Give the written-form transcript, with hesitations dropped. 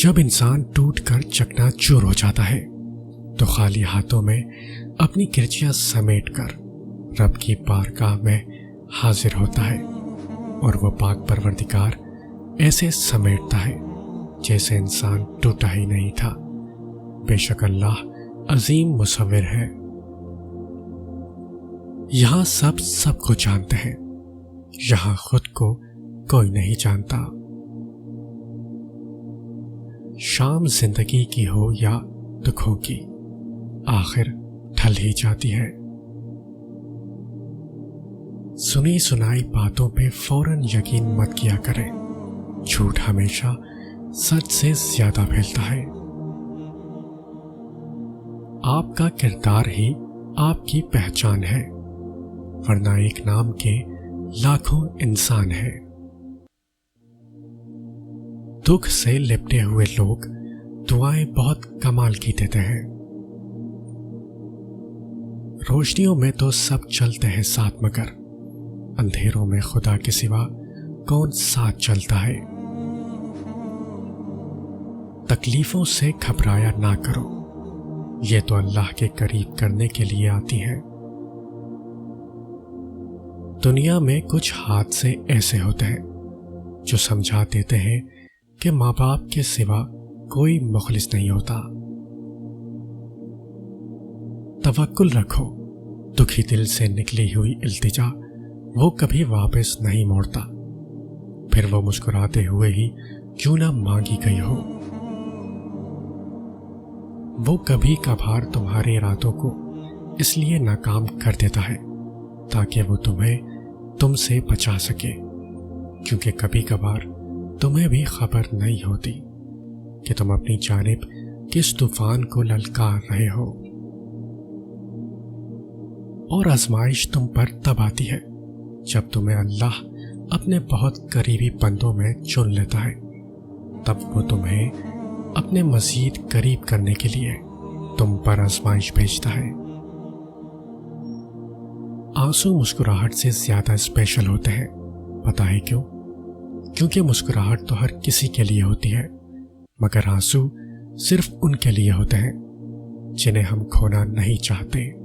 جب انسان ٹوٹ کر چکناچور ہو جاتا ہے تو خالی ہاتھوں میں اپنی کرچیاں سمیٹ کر رب کی بارگاہ میں حاضر ہوتا ہے، اور وہ پاک پروردگار ایسے سمیٹتا ہے جیسے انسان ٹوٹا ہی نہیں تھا۔ بے شک اللہ عظیم مصور ہے۔ یہاں سب کو جانتے ہیں، یہاں خود کو کوئی نہیں جانتا۔ شام زندگی کی ہو یا دکھوں کی، آخر ڈھل ہی جاتی ہے۔ سنی سنائی باتوں پہ فوراً یقین مت کیا کریں، جھوٹ ہمیشہ سچ سے زیادہ پھیلتا ہے۔ آپ کا کردار ہی آپ کی پہچان ہے، ورنہ ایک نام کے لاکھوں انسان ہیں۔ دکھ سے لپٹے ہوئے لوگ دعائیں بہت کمال کی دیتے ہیں۔ روشنیوں میں تو سب چلتے ہیں ساتھ، مگر اندھیروں میں خدا کے سوا کون ساتھ چلتا ہے۔ تکلیفوں سے گھبرایا نہ کرو، یہ تو اللہ کے قریب کرنے کے لیے آتی ہیں۔ دنیا میں کچھ حادثے ایسے ہوتے ہیں جو سمجھا دیتے ہیں کہ ماں باپ کے سوا کوئی مخلص نہیں ہوتا۔ توکل رکھو، دکھی دل سے نکلی ہوئی التجا وہ کبھی واپس نہیں موڑتا، پھر وہ مسکراتے ہوئے ہی کیوں نہ مانگی گئی ہو۔ وہ کبھی کبھار تمہارے ارادوں کو اس لیے ناکام کر دیتا ہے تاکہ وہ تمہیں تم سے بچا سکے، کیونکہ کبھی کبھار تمہیں بھی خبر نہیں ہوتی کہ تم اپنی جانب کس طوفان کو للکار رہے ہو۔ اور آزمائش تم پر تب آتی ہے جب تمہیں اللہ اپنے بہت قریبی بندوں میں چن لیتا ہے، تب وہ تمہیں اپنے مزید قریب کرنے کے لیے تم پر آزمائش بھیجتا ہے۔ آنسو مسکراہٹ سے زیادہ اسپیشل ہوتے ہیں، پتہ ہے کیوں؟ کیونکہ مسکراہٹ تو ہر کسی کے لیے ہوتی ہے، مگر آنسو صرف ان کے لیے ہوتے ہیں جنہیں ہم کھونا نہیں چاہتے۔